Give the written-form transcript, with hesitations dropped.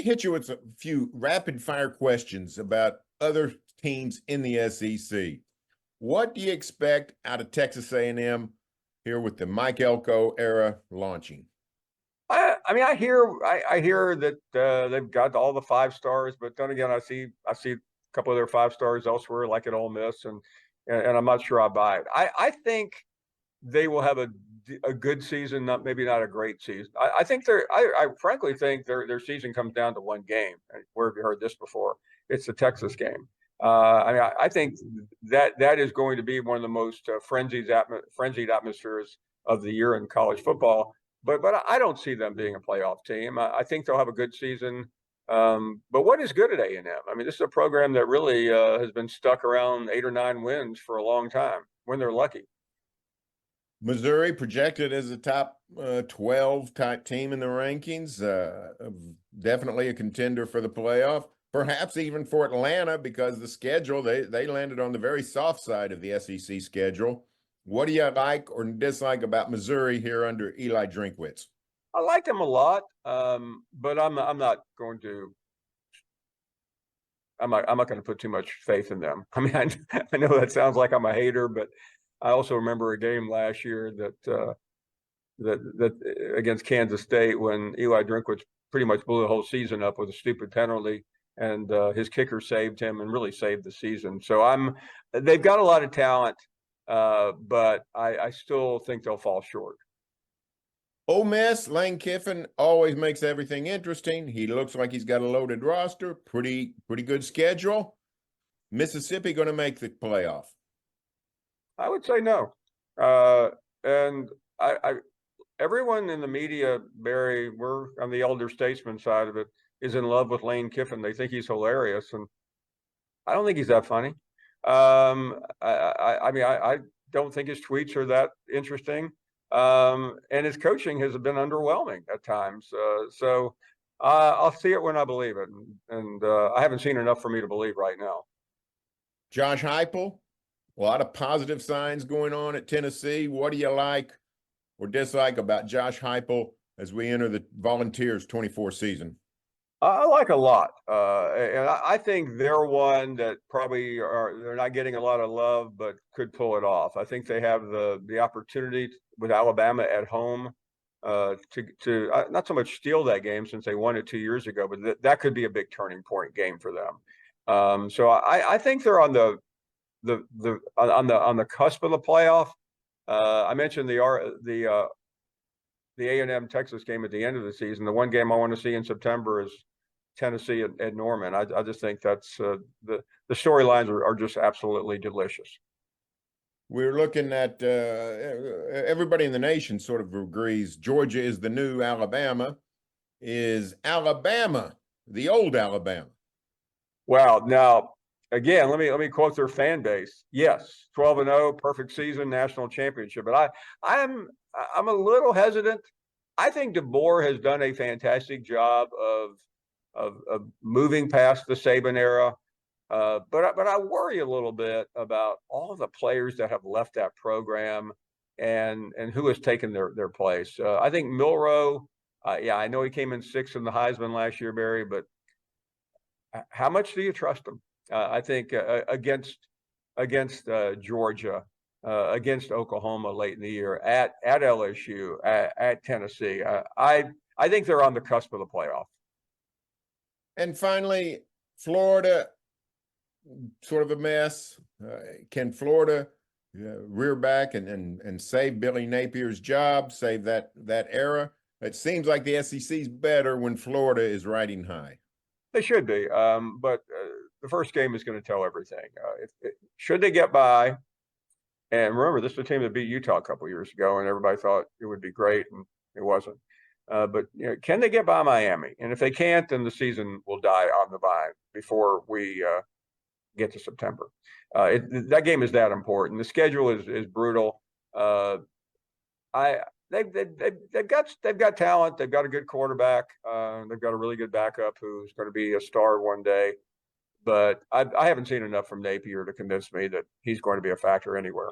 hit you with a few rapid fire questions about other teams in the SEC. What do you expect out of Texas A&M here with the Mike Elko era launching? I mean, I hear that they've got all the 5 stars, but then again, I see a couple of their 5 stars elsewhere, like at Ole Miss, and I'm not sure I buy it. I think they will have a good season, maybe not a great season. I think I frankly think their season comes down to one game. Where have you heard this before? It's the Texas game. I mean, I think that is going to be one of the most frenzied atmospheres of the year in college football. But I don't see them being a playoff team. I think they'll have a good season. But what is good at A&M? I mean, this is a program that really has been stuck around 8 or 9 wins for a long time when they're lucky. Missouri projected as a top 12 type team in the rankings, definitely a contender for the playoff, perhaps even for Atlanta because the schedule, they landed on the very soft side of the SEC schedule. What do you like or dislike about Missouri here under Eli Drinkwitz? I like them a lot, but I'm not going to. I'm not going to put too much faith in them. I mean, I know that sounds like I'm a hater, but I also remember a game last year that against Kansas State when Eli Drinkwitz pretty much blew the whole season up with a stupid penalty, and his kicker saved him and really saved the season. So they've got a lot of talent. But I still think they'll fall short. Ole Miss, Lane Kiffin always makes everything interesting. He looks like he's got a loaded roster, pretty good schedule. Mississippi going to make the playoff? I would say no. And everyone in the media, Barry, we're on the elder statesman side of it, is in love with Lane Kiffin. They think he's hilarious, and I don't think he's that funny. I mean, I don't think his tweets are that interesting. And his coaching has been underwhelming at times. So I'll see it when I believe it. And I haven't seen enough for me to believe right now. Josh Heupel, a lot of positive signs going on at Tennessee. What do you like or dislike about Josh Heupel as we enter the Volunteers 24 season? I like a lot, and I think they're one that probably they're not getting a lot of love, but could pull it off. I think they have the opportunity with Alabama at home to not so much steal that game since they won it 2 years ago, but that could be a big turning point game for them. So I think they're on the cusp of the playoff. I mentioned the A&M Texas game at the end of the season. The one game I want to see in September is Tennessee at Norman. I just think that's the storylines are just absolutely delicious. We're looking at everybody in the nation sort of agrees Georgia is the new Alabama. Is Alabama the old Alabama? Well, now again, let me quote their fan base. Yes, 12-0, perfect season, national championship. But I'm a little hesitant. I think DeBoer has done a fantastic job of moving past the Saban era. But I worry a little bit about all the players that have left that program and who has taken their place. I think Milroe, I know he came in 6th in the Heisman last year, Barry, but how much do you trust him? I think against Georgia, against Oklahoma late in the year, at LSU, at Tennessee, I think they're on the cusp of the playoff. And finally, Florida, sort of a mess. Can Florida rear back and save Billy Napier's job, save that era? It seems like the SEC's better when Florida is riding high. They should be, but the first game is going to tell everything. Should they get by? And remember, this is a team that beat Utah a couple of years ago, and everybody thought it would be great, and it wasn't. But can they get by Miami? And if they can't, then the season will die on the vine before we get to September. That game is that important. The schedule is brutal. They've got talent. They've got a good quarterback. They've got a really good backup who's going to be a star one day. But I haven't seen enough from Napier to convince me that he's going to be a factor anywhere.